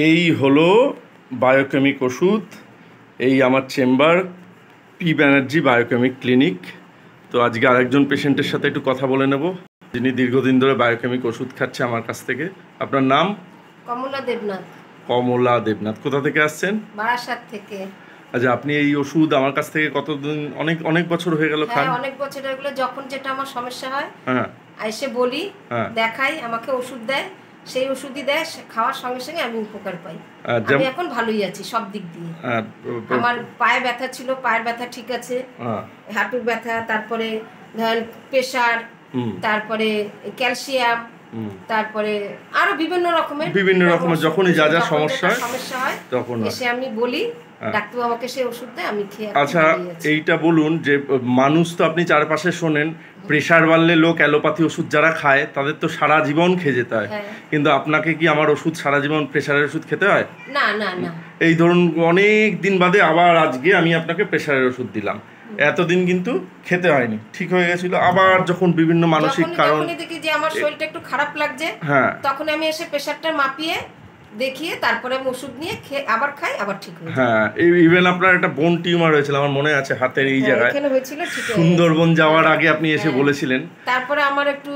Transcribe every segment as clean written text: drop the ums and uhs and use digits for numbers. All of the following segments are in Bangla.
এই হলো বায়োকেমিক ওষুধ। এই আমার chamber, P Banerjee biochemic clinic. তো আজকে আরেকজন পেশেন্টের সাথে একটু কথা বলে নেব, যিনি দীর্ঘদিন ধরে বায়োকেমিক ওষুধ খাচ্ছে আমার কাছ থেকে। আপনার নাম? কমলা দেবনাথ। কমলা দেবনাথ। কোথা থেকে আসছেন? বারাসাত থেকে। আচ্ছা, আপনি এই ওষুধ আমার কাছ থেকে কতদিন, অনেক বছর হয়ে গেল খান? হ্যাঁ, অনেক বছর হয়ে গেল। যখন যেটা আমার সমস্যা হয় এসে বলি, দেখাই, আমাকে ওষুধ দেয়, সেই ওষুধই দেয়, খাওয়ার সঙ্গে সঙ্গে আমি উপকার পাই। আমি এখন ভালোই আছি সব দিক দিয়ে। আমার পায়ে ব্যথা ছিল, পায়ের ব্যথা ঠিক আছে, হাঁটুর ব্যথা, তারপরে প্রেশার, তারপরে ক্যালসিয়াম, তারপরে আরো বিভিন্ন রকমের যখনই যা যা সমস্যা হয় তখন এসে আমি বলি, ডাক্তার আমাকে সেই ওষুধ দেয়, আমি খেয়ে। আচ্ছা, এইটা বলুন যে মানুষ তো আপনি চারপাশে শোনেন, প্রেশার বাড়লে লোক অ্যালোপ্যাথি ওষুধ যারা খায় তাদের তো সারা জীবন খেয়ে যেতে হয়, কিন্তু আপনাকে কি আমার ওষুধ সারা জীবন প্রেশারের ওষুধ খেতে হয়? না না না। এই ধরুন অনেক দিন বাদে আবার আজকে আমি আপনাকে প্রেশারের ওষুধ দিলাম, এতদিন কিন্তু খেতে হয়নি, ঠিক হয়ে গেছিল। আবার যখন বিভিন্ন মানসিক কারণ দেখি যে আমার শরীরটা একটু খারাপ লাগছে, তখন আমি এসে প্রেশারটা মাপিয়ে দেখিয়ে তারপরে আমি ওষুধ নিয়ে খেয়ে আবার খাই, আবার ঠিক হয়ে যায়। হ্যাঁ, ইভেন আপনার একটা বোন টিউমার হয়েছিল আমার মনে আছে, হাতের এই জায়গায় এখানে হয়েছিল, ঠিক আছে। সুন্দরবন যাওয়ার আগে আপনি এসে বলেছিলেন। তারপরে আমার একটু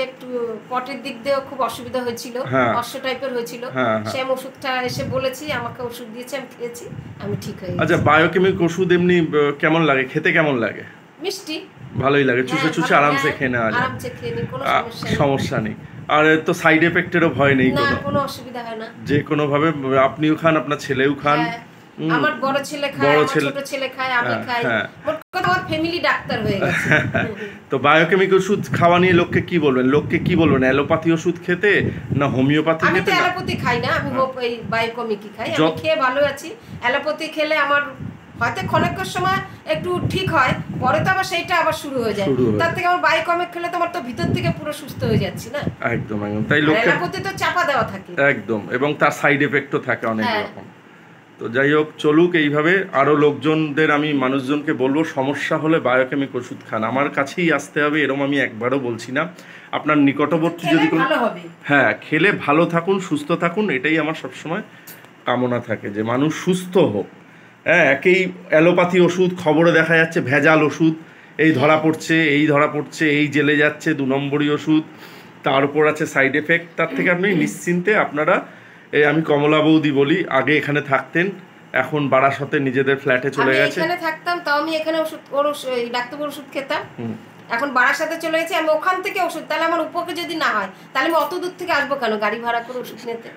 একটু পটের দিক দিয়ে খুব অসুবিধা হয়েছিল, অশ্ব টাইপের হয়েছিল, সেই ওষুধটা এসে বলেছি, আমাকে ওষুধ দিয়েছে, আমি খেয়েছি, আমি ঠিক হয়ে গেছি। আচ্ছা, বায়োকেমিক ওষুধ এমনি কেমন লাগে খেতে? কেমন লাগে? মিষ্টি, ভালোই লাগে, চুষে চুষে আরামসে খেয়ে নেওয়া যায়, আরামসে খেয়ে নিই, কোনো সমস্যা নেই। আর তো সাইড এফেক্টেরও ভয় নেই, কোনো অসুবিধা হয় না, যে কোনো ভাবে আপনিও খান, আপনার ছেলেও খান, আমার বড় ছেলে খায়, আমার ছোট ছেলে খায়, আমি খাই, মোট কথা আমার ফ্যামিলি ডাক্তার হয়ে গেছে। তো বায়োকেমিক ওষুধ খাওয়া নিয়ে লোককে কি বলবেন? অ্যালোপ্যাথি ওষুধ খেতে না হোমিওপ্যাথি খেতে? আমি তো অ্যালোপ্যাথি খাই না, আমি এই বায়োকেমিকই খাই, আমি খেয়ে ভালো আছি। অ্যালোপ্যাথি খেলে আমার হয়তো ক্ষণিকের সময় একটু ঠিক হয়, পরে তো আবার সেইটা আবার শুরু হয়ে যায়। তার থেকে আমার বায়োকেমিক খেলে তোমার তো ভিতর থেকে পুরো সুস্থ হয়ে যাচ্ছে না। একদম একদম, তাই লোককে অ্যালোপ্যাথি তো চাপা দেওয়া থাকে একদম, এবং তার সাইড এফেক্টও থাকে অনেক রকম। তো যাই হোক, চলুক এইভাবে। আরও লোকজনদের আমি মানুষজনকে বলবো, সমস্যা হলে বায়োকেমিক ওষুধ খান, আমার কাছেই আসতে হবে এরকম আমি একবারও বলছি না। আপনার নিকটবর্তী যদি খেলে ভালো থাকুন, সুস্থ থাকুন, এটাই আমার সবসময় কামনা থাকে, যে মানুষ সুস্থ হোক। একেই অ্যালোপ্যাথি ওষুধ খবরে দেখা যাচ্ছে ভেজাল ওষুধ, এই ধরা পড়ছে, এই জেলে যাচ্ছে, 2 নম্বরই ওষুধ, তার উপর আছে সাইড এফেক্ট। তার থেকে আপনি নিশ্চিন্তে আপনারা, আমি কমলা বৌদি বলি, আগে এখানে থাকতেন, এখন বারাসতে নিজেদের ফ্ল্যাটে চলে গেছে। এখানে থাকতাম, তাও আমি এখানে ডাক্তার ওষুধ খেতাম, এখন বারাসাতে চলে গেছে, আমি ওখান থেকে ওষুধ, তাহলে আমার উপকার যদি না হয় তাহলে আমি অত দূর থেকে আসবো কেন গাড়ি ভাড়া করে ওষুধ নিতে?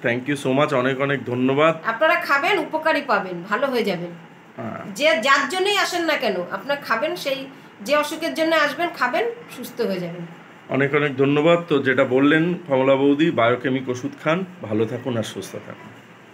থ্যাংক ইউ সো মাচ, অনেক অনেক ধন্যবাদ। আপনারা খাবেন, উপকারী পাবেন, ভালো হয়ে যাবেন। যে যার জন্যই আসেন না কেন, আপনারা খাবেন, সেই যে অসুখের জন্য আসবেন, খাবেন, সুস্থ হয়ে যাবেন। অনেক অনেক ধন্যবাদ। তো যেটা বললেন কমলা বৌদি, বায়োকেমিক ওষুধ খান, ভালো থাকুন আর সুস্থ থাকুন।